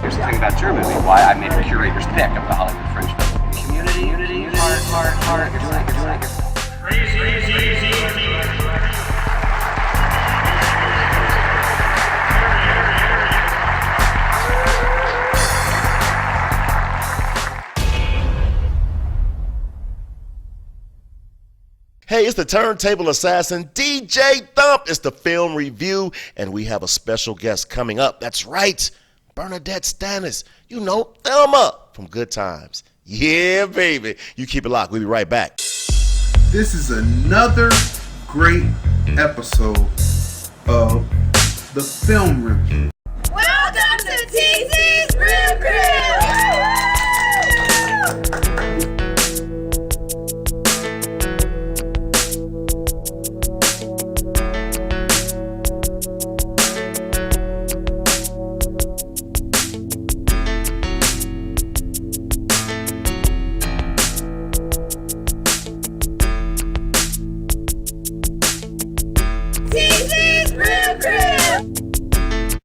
Here's the thing about your movie, why I made a curator's pick of the Hollywood Fringe Festival. Community, heart, Hey, it's the Turntable Assassin, DJ Thump. It's the film review, and we have a special guest coming up. That's right, Bern Nadette Stanis. You know, Thelma from Good Times. Yeah, baby. You keep it locked. We'll be right back. This is another great episode of the film review. Welcome to TC's Grill Grill!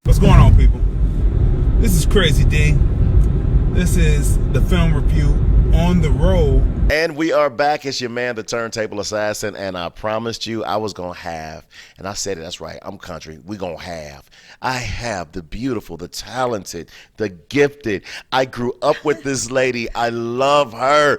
What's going on, people? This is Crazy D. This is the film review on the road. And we are back. It's your man, the Turntable Assassin, and I promised you I was going to have, and I said it, that's right, I'm country, we going to have. I have the beautiful, the talented, the gifted. I grew up with this lady. I love her.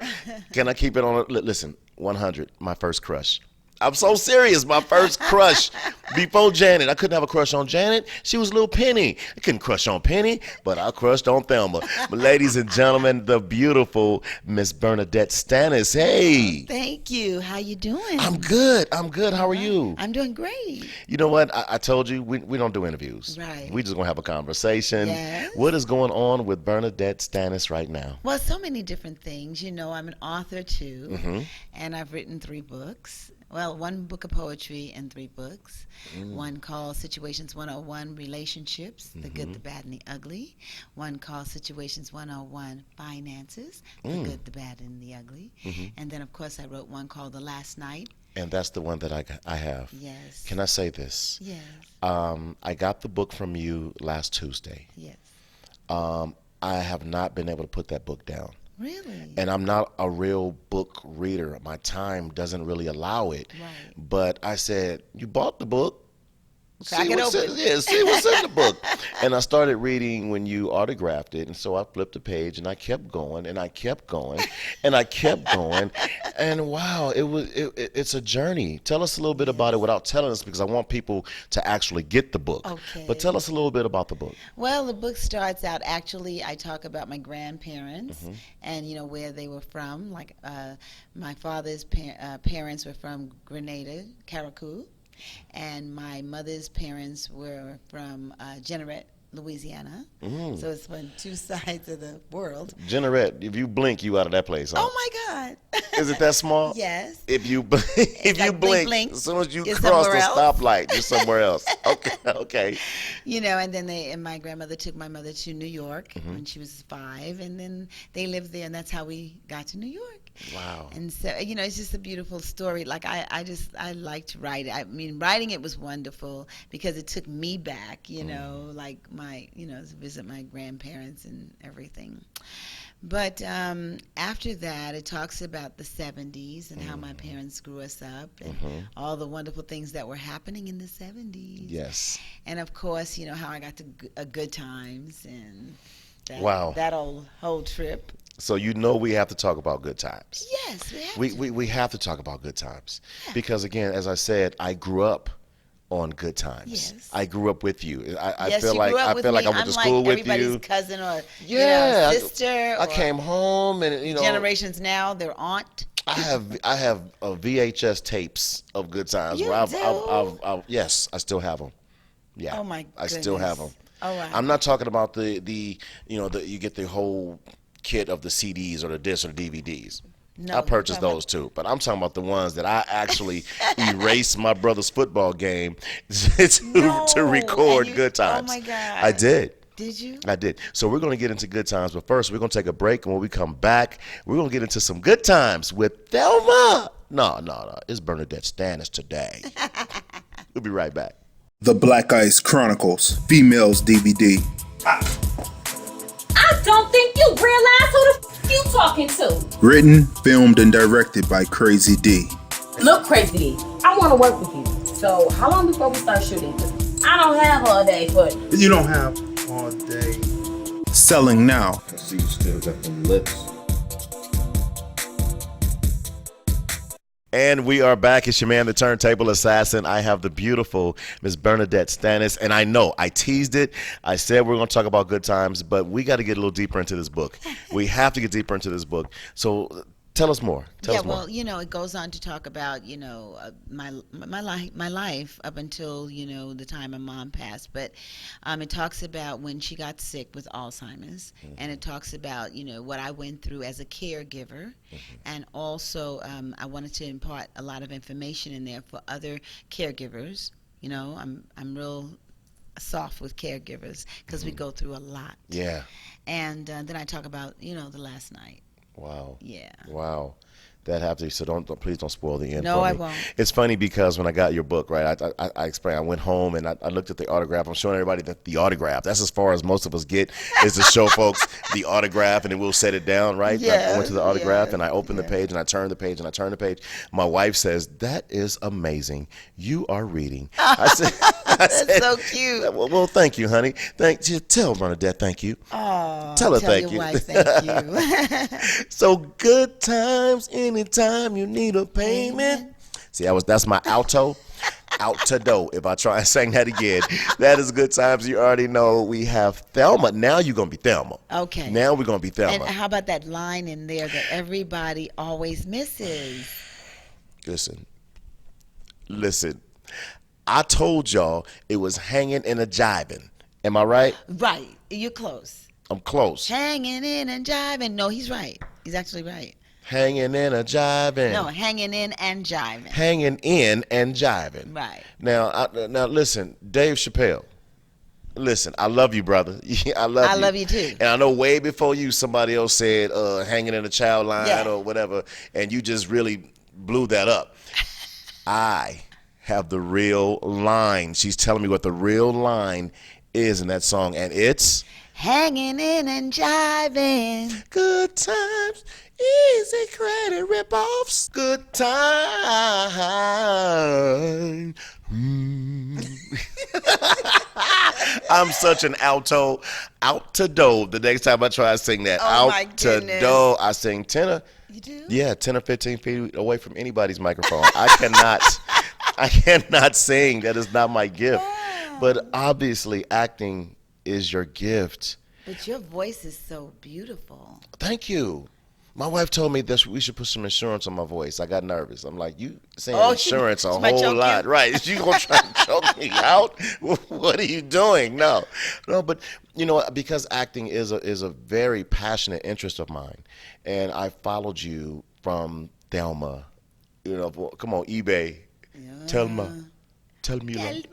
Can I keep it on? Listen, 100, my first crush. I'm so serious. My first crush before Janet. I couldn't have a crush on Janet. She was little Penny. I couldn't crush on Penny, but I crushed on Thelma. But ladies and gentlemen, the beautiful Miss Bern Nadette Stanis. Hey. Thank you. How you doing? I'm good. How are you? I'm doing great. You know what? I told you we don't do interviews. Right. We just going to have a conversation. Yes. What is going on with Bern Nadette Stanis right now? Well, so many different things. You know, I'm an author too, and I've written 3 books. Well, 1 book of poetry and 3 books. One called Situations 101, Relationships, the Good, the Bad, and the Ugly. One called Situations 101, Finances, the Good, the Bad, and the Ugly. And then, of course, I wrote one called The Last Night. And that's the one that I have. Yes. Can I say this? Yes. I got the book from you last Tuesday. Yes. I have not been able to put that book down. Really? And I'm not a real book reader. My time doesn't really allow it. Right. But I said, you bought the book. Crack it open. See what's in the book. And I started reading when you autographed it. And so I flipped the page and I kept going and I kept going and I kept going. And wow, it's a journey. Tell us a little bit about it without telling us, because I want people to actually get the book. Okay. But tell us a little bit about the book. Well, the book starts out, actually, I talk about my grandparents and, you know, where they were from. Like, my father's parents were from Grenada, Caracou. And my mother's parents were from Jeanneret, Louisiana. So it's on 2 sides of the world. Jeanneret, if you blink, you out of that place. Huh? Oh my God! Is it that small? Yes. If you like blink, as soon as you you're cross the somewhere stoplight, you're somewhere else. Okay. You know, and then my grandmother took my mother to New York when she was 5, and then they lived there, and that's how we got to New York. Wow. And so, you know, it's just a beautiful story. Like, I like to write it. I mean, writing it was wonderful because it took me back, you know, like to visit my grandparents and everything. But after that, it talks about the 70s and how my parents grew us up and all the wonderful things that were happening in the 70s. Yes. And, of course, you know, how I got to Good Times and that whole trip. So you know we have to talk about Good Times. Yes, we have to talk about Good Times. Because, again, as I said, I grew up on Good Times. Yes. I grew up with you. I Yes, feel you like grew up I with feel me. like I went to I'm school like with everybody's you. cousin or sister. I came home and generations now, their aunt. I have VHS tapes of Good Times. You where do? Yes, I still have them. Yeah. Oh my I still have them. Oh wow. I'm not talking about the you get the whole kit of the CDs or the discs or the DVDs. No, I purchased those too, but I'm talking about the ones that I actually erased my brother's football game to record Good Times. Oh my God. I did. Did you? I did. So we're going to get into Good Times, but first we're going to take a break, and when we come back, we're going to get into some Good Times with Thelma. No. It's Bern Nadette Stanis today. We'll be right back. The Blkice Chronicles Females DVD. don't think you realize who the f you talking to. Written, filmed, and directed by Crazy D. Look, Crazy D, I want to work with you. So how long before we start shooting? 'Cause I don't have all day, but... You don't have all day. Selling now. I see you still got them lips. And we are back. It's your man, the turntable assassin. I have the beautiful Miss Bern Nadette Stanis. And I know I teased it. I said we're going to talk about good times, but we got to get a little deeper into this book. We have to get deeper into this book. So tell us more. Tell us more. Well, it goes on to talk about, my life up until, the time my mom passed. But it talks about when she got sick with Alzheimer's, and it talks about, what I went through as a caregiver. And also, I wanted to impart a lot of information in there for other caregivers. I'm real soft with caregivers because we go through a lot. Yeah. And then I talk about, the last night. Wow. Yeah. Wow. That happens. So please don't spoil the end. No, for me. I won't. It's funny because when I got your book, right, I explained. I went home and I looked at the autograph. I'm showing everybody the autograph. That's as far as most of us get, is to show folks the autograph, and then we'll set it down, right? Yeah, I went to the autograph and I opened the page and I turned the page and I turned the page. My wife says, "That is amazing. You are reading." I said, That's so cute. Well, thank you, honey. Tell Bernadette thank you. Oh, tell her tell thank your you. Wife, thank you. So good times anytime you need a payment. See, that's my alto. Out to do. If I try and sing that again, that is good times. You already know we have Thelma. Now you're gonna be Thelma. Okay. Now we're gonna be Thelma. And how about that line in there that everybody always misses? Listen. I told y'all it was hanging and a jibing. Am I right? Right. You're close. I'm close. Hanging in and jiving. No, he's right. He's actually right. Hanging in a jiving. No, hanging in and jiving. Hanging in and jiving. Right. Now listen, Dave Chappelle. Listen, I love you, brother. I love you too. And I know way before you, somebody else said hanging in a child line or whatever, and you just really blew that up. I have the real line. She's telling me what the real line is in that song, and it's hanging in and jiving. Good times, easy credit ripoffs. Good time. I'm such an alto. Out to do. The next time I try to sing that, out to do, I sing tenor. You do? Yeah, 10 or 15 feet away from anybody's microphone. I cannot sing. That is not my gift. Wow. But obviously, acting is your gift. But your voice is so beautiful. Thank you. My wife told me that we should put some insurance on my voice. I got nervous. I'm like, you saying insurance a whole lot. Right. You going to try to choke me out? What are you doing? No, but, because acting is a very passionate interest of mine. And I followed you from Thelma. Come on, eBay. Yeah. Thelma. Tell me you love me.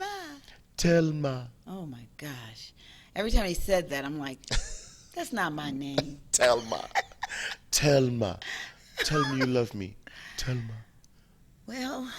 Thelma. Oh, my gosh. Every time he said that, I'm like, that's not my name. Thelma. Thelma. Tell me you love me. Thelma. Well,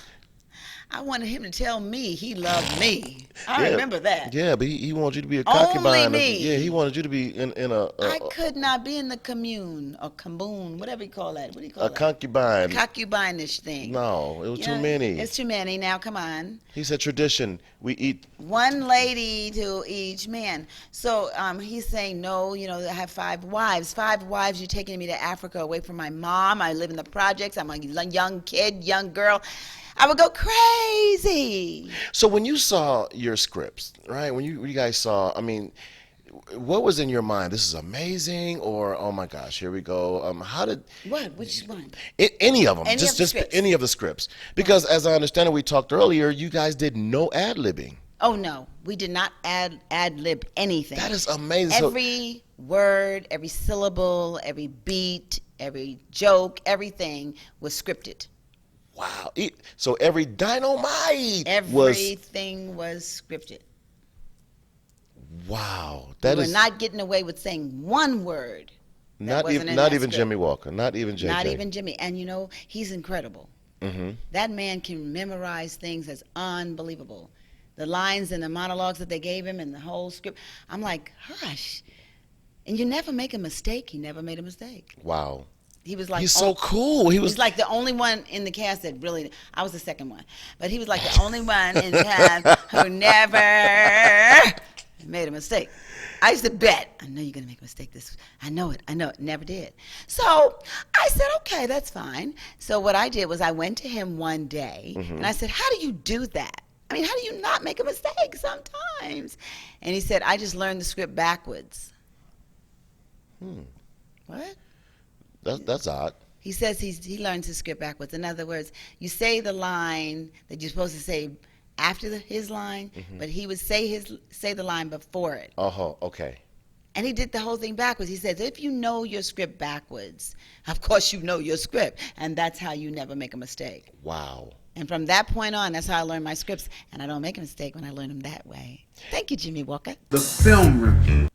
I wanted him to tell me he loved me. I remember that. Yeah, but he wanted you to be a concubine. Only me. Yeah, he wanted you to be in a I could not be in the commune or commune, whatever you call that. What do you call that? A concubine. A concubine-ish thing. No, it was too many. It's too many. Now, come on. He said tradition. We eat. One lady to each man. So he's saying, no, I have 5 wives. 5 wives, you're taking me to Africa away from my mom. I live in the projects. I'm a young kid, young girl. I would go crazy. So when you saw your scripts, right? When you guys saw, what was in your mind? This is amazing, or oh my gosh, here we go. How did what? Which one? Any of them? Any just of the any of the scripts. Because as I understand it, we talked earlier. You guys did no ad-libbing. Oh no, we did not ad-lib anything. That is amazing. Every word, every syllable, every beat, every joke, everything was scripted. Wow. So every dynamite everything was scripted. Wow. We were not getting away with saying one word. Not even Jimmy Walker. Not even JJ. Not even Jimmy. And he's incredible. Mm-hmm. That man can memorize things that's unbelievable. The lines and the monologues that they gave him and the whole script. I'm like, hush. And you never make a mistake. He never made a mistake. Wow. He was like, he's so cool. He was like the only one in the cast that really, I was the second one, but he was like the only one in the cast who never made a mistake. I used to bet, I know you're going to make a mistake this, I know it, never did. So I said, okay, that's fine. So what I did was I went to him one day and I said, how do you do that? I mean, how do you not make a mistake sometimes? And he said, I just learned the script backwards. What? That's odd. He says he learns his script backwards. In other words, you say the line that you're supposed to say after his line, but he would say the line before it. Okay. And he did the whole thing backwards. He says, if you know your script backwards, of course you know your script, and that's how you never make a mistake. Wow. And from that point on, that's how I learned my scripts, and I don't make a mistake when I learn them that way. Thank you, Jimmy Walker. The film review.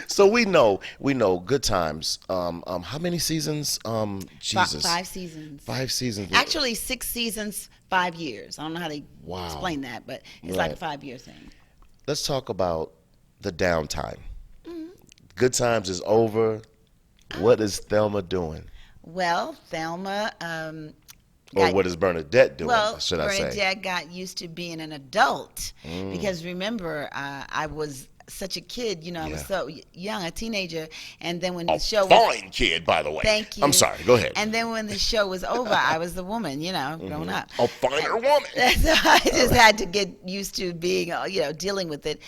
So we know Good Times. How many seasons? Jesus. 5 seasons. 5 seasons. Actually, 6 seasons, 5 years. I don't know how they Wow. explain that, but it's like a 5-year thing. Let's talk about the downtime. Good Times is over. What is Thelma doing? Well, Thelma. Or what is Bernadette doing, should I say? Bernadette got used to being an adult because remember, I was such a kid, I was so young, a teenager, and then when the show was... Fine kid, by the way. Thank you. I'm sorry, go ahead. And then when the show was over, I was the woman, grown up. A finer woman. So I just had to get used to being, dealing with it.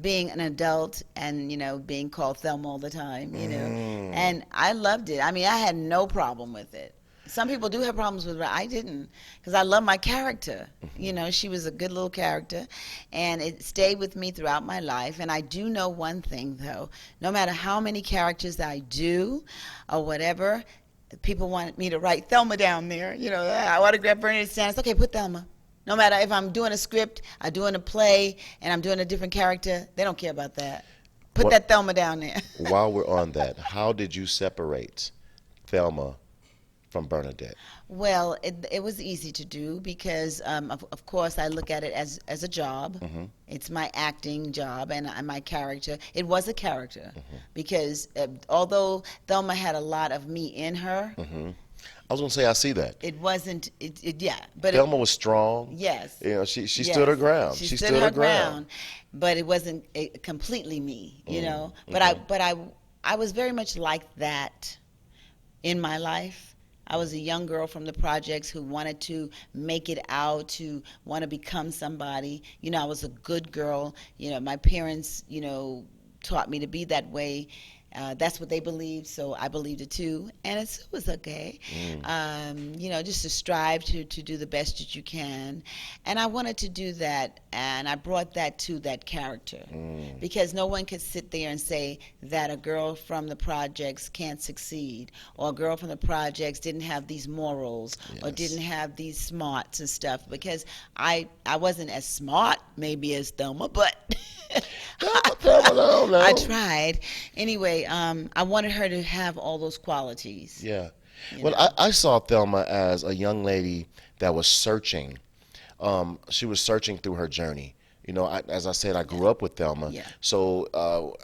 Being an adult and, being called Thelma all the time, and I loved it. I mean, I had no problem with it. Some people do have problems with it. I didn't, because I love my character. She was a good little character, and it stayed with me throughout my life. And I do know one thing, though. No matter how many characters I do or whatever, people want me to write Thelma down there. I want to grab Bern Nadette Stanis. Okay, put Thelma. No matter if I'm doing a script, I'm doing a play, and I'm doing a different character, they don't care about that. Put that Thelma down there. While we're on that, how did you separate Thelma from Bernadette? Well, it was easy to do because, of course, I look at it as a job. It's my acting job and my character. It was a character because although Thelma had a lot of me in her, I was going to say, I see that. it wasn't, but Thelma was strong. Yes. She Yes. stood her ground. She stood her ground, but it wasn't completely me, But I was very much like that in my life. I was a young girl from the projects who wanted to make it out, to want to become somebody. I was a good girl. My parents, taught me to be that way. That's what they believed, so I believed it too, and it was okay. Just to strive to do the best that you can, and I wanted to do that, and I brought that to that character because no one could sit there and say that a girl from the projects can't succeed, or a girl from the projects didn't have these morals, or didn't have these smarts and stuff, because I wasn't as smart maybe as Thelma, but I tried. Anyway, I wanted her to have all those qualities. Yeah. Well, I saw Thelma as a young lady that was searching. She was searching through her journey. As I said, I grew up with Thelma. Yeah. So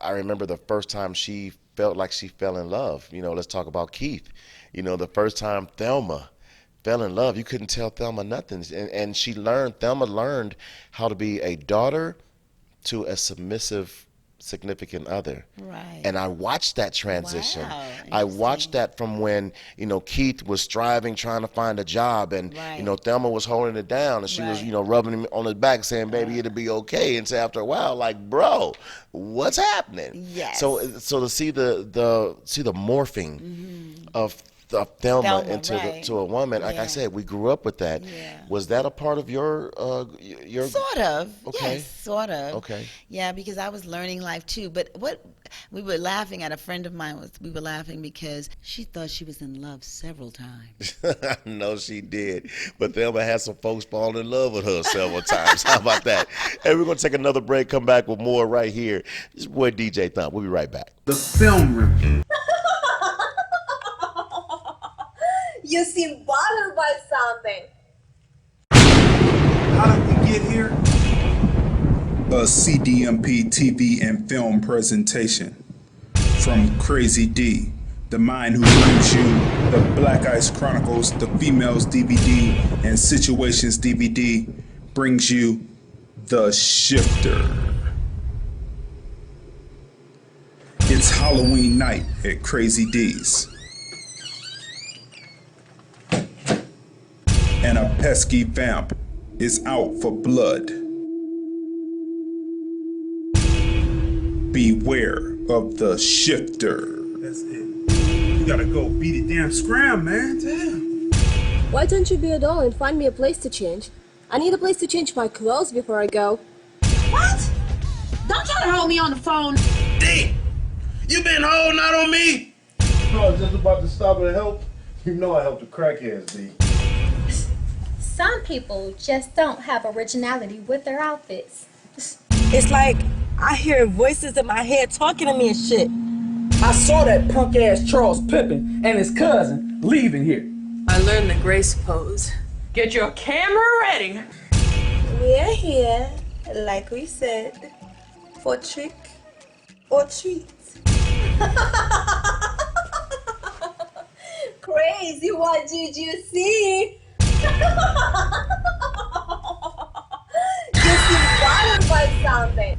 I remember the first time she felt like she fell in love. Let's talk about Keith. The first time Thelma fell in love, you couldn't tell Thelma nothing. And Thelma learned how to be a daughter to a submissive significant other. Right. And I watched that transition. Wow, I watched that from when, Keith was striving, trying to find a job, and, Thelma was holding it down, and she was, rubbing him on his back saying, baby, it'll be okay. And say after a while, like, bro, what's happening? Yes. So to see the morphing of Thelma into to a woman, like I said, we grew up with that. Yeah. Was that a part of your Sort of. Okay. Yes, sort of. Okay. Yeah, because I was learning life too. But we were laughing at, a friend of mine we were laughing because she thought she was in love several times. No, she did. But Thelma had some folks fall in love with her several times. How about that? Hey, we're going to take another break, come back with more right here. This is boy DJ Thump. We'll be right back. The film review. You seem bothered by something. How did we get here? a CDMP TV and film presentation from Crazy D, the mind who brings you the Blkice Chronicles, the Females DVD, and Situations DVD, brings you The Shifter. It's Halloween night at Crazy D's, and a pesky vamp is out for blood. Beware of the Shifter. That's it. You gotta go beat the damn scram, man. Damn. Why don't you be a doll and find me a place to change? I need a place to change my clothes before I go. What? Don't try to hold me on the phone. D, you been holding out on me? I was just about to stop and help. You know I helped the crackheads, D. Some people just don't have originality with their outfits. It's like I hear voices in my head talking to me and shit. I saw that punk ass Charles Pippin and his cousin leaving here. I learned the grace pose. Get your camera ready. We're here, like we said, for trick or treat. Crazy, what did you see? You seem bothered by something.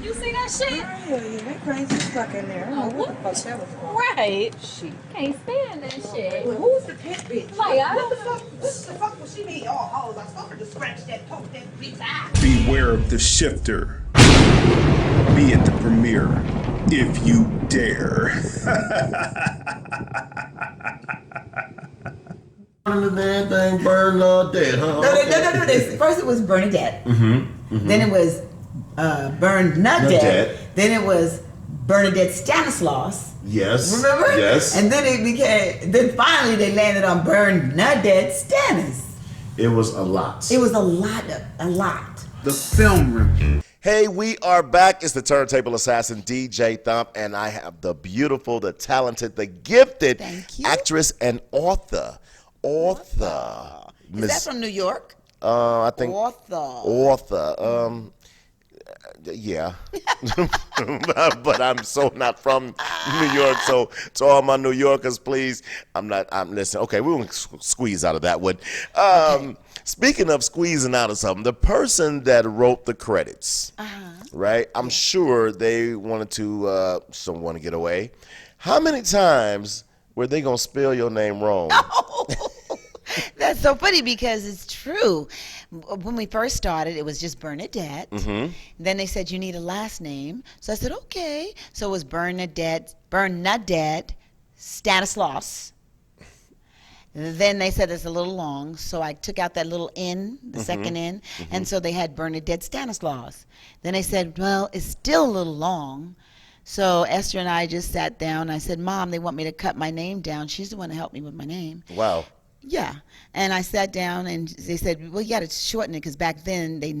You see that shit? Yeah, that crazy stuck in there. I don't know what the fuck that was for. Right. She can't stand that shit. Well, who's the pit bitch? Like, What the fuck was she need all hoes? I told her to scratch that poke that bitch eye. Beware of the Shifter. Be at the premiere if you dare. The damn thing Bern Nadette, huh? No. First it was Bern Nadette. Then it was Bern Nadette. Then it was Bern Nadette Stanis. Yes. Remember? Yes. And then it became. Then finally they landed on Bern Nadette Stanis. It was a lot. It was a lot. The film review. Hey, we are back. It's the turntable assassin, DJ Thump, and I have the beautiful, the talented, the gifted Thank you. actress and author. Is that from New York? I think Author. yeah. But I'm so not from New York, so to all my New Yorkers, please, I'm listen. Okay, we won't squeeze out of that one. Speaking of squeezing out of something, the person that wrote the credits, right? I'm sure they wanted to someone to get away. How many times were they gonna spell your name wrong? That's so funny because it's true. When we first started, it was just Bernadette. Then they said you need a last name. So I said, okay. So it was Bernadette Stanis. Then they said it's a little long. So I took out that little N, the second N. And so they had Bernadette Stanis. Then they said, well, it's still a little long. So Esther and I just sat down. I said, Mom, they want me to cut my name down. She's the one to help me with my name. Wow. Yeah, and I sat down and they said, well, you got to shorten it because back then they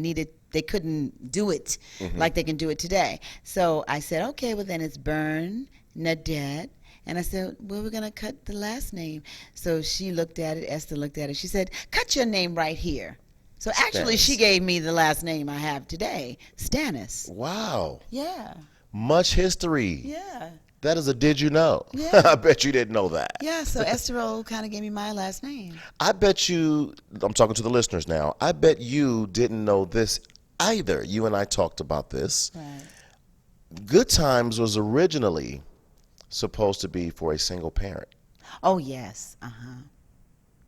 couldn't do it like they can do it today. So I said, okay, well then it's Bern Nadette. And I said, well, we're going to cut the last name. So she looked at it, Esther looked at it. She said, cut your name right here. So actually she gave me the last name I have today, Stanis. Wow. Yeah. Much history. Yeah. That is a did you know? Yeah. I bet you didn't know that. Yeah, so Esther kind of gave me my last name. I bet you, I'm talking to the listeners now, I bet you didn't know this either. You and I talked about this. Right. Good Times was originally supposed to be for a single parent. Oh, yes.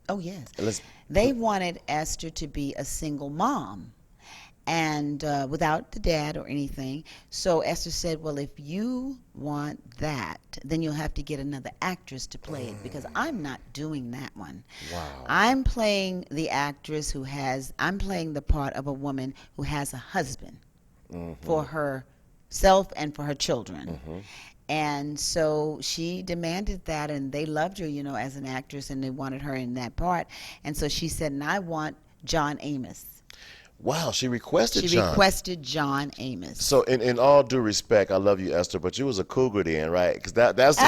Oh, yes. They wanted Esther to be a single mom and without the dad or anything. So Esther said, well, if you want that, then you'll have to get another actress to play it because I'm not doing that one. Wow. I'm playing the actress I'm playing the part of a woman who has a husband for herself and for her children. And so she demanded that, and they loved her, as an actress, and they wanted her in that part. And so she said, and I want John Amos. Wow, she requested She John. requested John Amos. So, in all due respect, I love you, Esther, but you was a cougar then, right? Because that's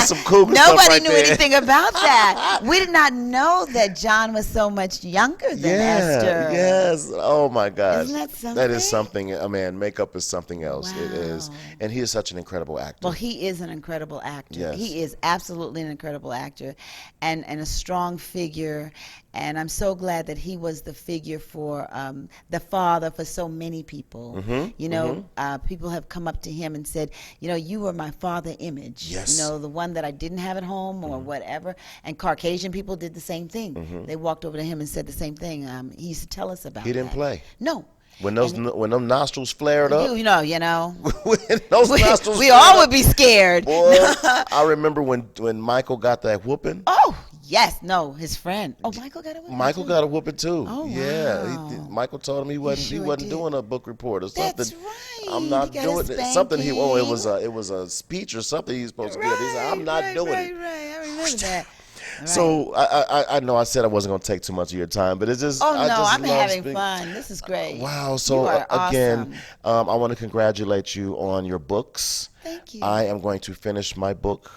some cougar stuff Nobody right knew there. anything about that. We did not know that John was so much younger than Esther. Yes. Oh my gosh. Isn't that something? That is something. Man, makeup is something else. It is, and he is such an incredible actor. Well, he is an incredible actor. Yes. He is absolutely an incredible actor, and a strong figure. And I'm so glad that he was the figure for the father for so many people. You know, people have come up to him and said, you know, you were my father image. Yes. You know, the one that I didn't have at home or whatever. And Caucasian people did the same thing. They walked over to him and said the same thing. He used to tell us about He didn't that. play. No. When them nostrils flared up. You know. When those nostrils we flared all up, would be scared. Boy, I remember when Michael got that whooping. Oh, yes. No, his friend. Oh, Michael got a whooping Michael too? got a whooping too. Oh, yeah. wow. Michael told him he wasn't did. doing a book report or something. That's right. I'm not He got doing a it. Something he spanking. it was a speech or something he was supposed to give. He said, I'm not doing it. Right. I remember that. Right. So I know I said I wasn't going to take too much of your time, but it's just Oh, no, I'm I'm having fun. This is great. Wow. So You are again, awesome. I want to congratulate you on your books. Thank you. I am going to finish my book.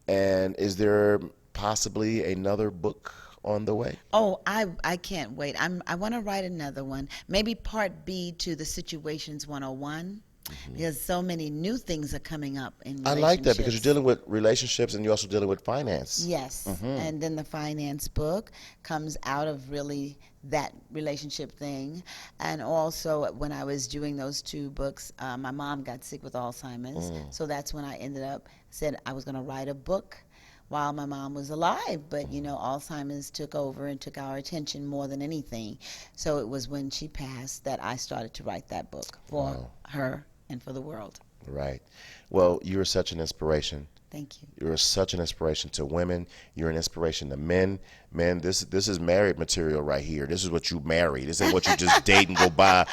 And is there possibly another book on the way? Oh, I can't wait. I want to write another one. Maybe part B to the Situations 101. Because so many new things are coming up in relationships. I like that because you're dealing with relationships and you're also dealing with finance. Yes. And then the finance book comes out of really that relationship thing. And also when I was doing those two books, my mom got sick with Alzheimer's. So that's when I said I was going to write a book while my mom was alive. But, you know, Alzheimer's took over and took our attention more than anything. So it was when she passed that I started to write that book for her and for the world. Right. Well, you're such an inspiration. Thank you. You're such an inspiration to women. You're an inspiration to men. Men, this is married material right here. This is what you marry. This ain't what you just date and go buy,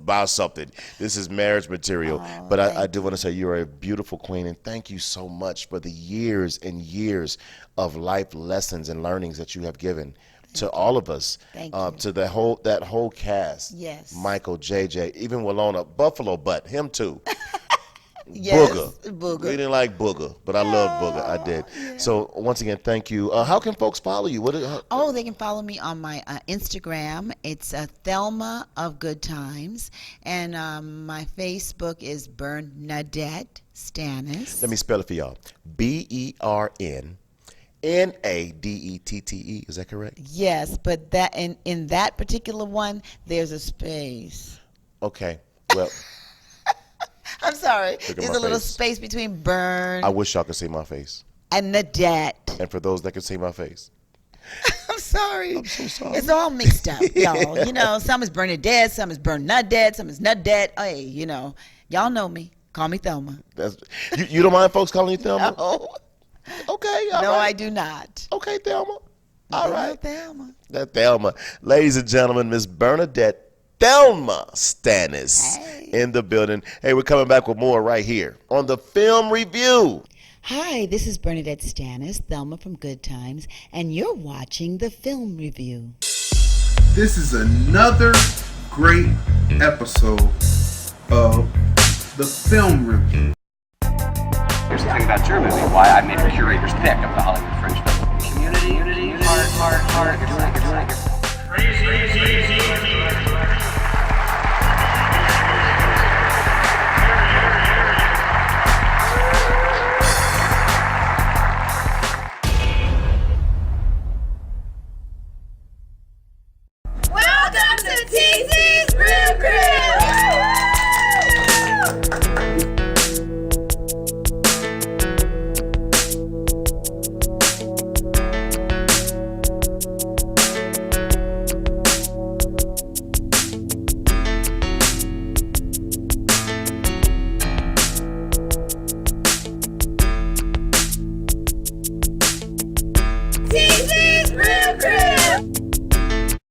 buy something. This is marriage material. But I do want to say you're a beautiful queen, and thank you so much for the years and years of life lessons and learnings that you have given to all of us, to that whole cast. Yes. Michael, JJ, even Walona, Buffalo Butt, him too. Yes, Booger. We didn't like Booger, but I love Booger. I did. Yeah. So once again, thank you. How can folks follow you? They can follow me on my Instagram. It's Thelma of Good Times, and my Facebook is Bern Nadette Stanis. Let me spell it for y'all. BERN NADETTE. Is that correct? Yes, but that in that particular one, there's a space. Okay. Well. I'm sorry. There's a little space between Bern. I wish y'all could see my face. And Nadette. And for those that can see my face. I'm sorry. I'm so sorry. It's all mixed up, y'all. Some is Bernadette, some is Bern Nadette, some is Nadette. Hey, y'all know me. Call me Thelma. You don't mind folks calling you Thelma? No. Okay. No, right. I do not. Okay, Thelma. All right. Thelma. That Thelma. Ladies and gentlemen, Miss Bernadette Thelma Stanis in the building. Hey, we're coming back with more right here on the Film Review. Hi, this is Bernadette Stanis, Thelma from Good Times, and you're watching the Film Review. This is another great episode of the Film Review. Here's the thing about your movie, why I made a curator's pick of the Hollywood Fringe Community, heart, Crazy.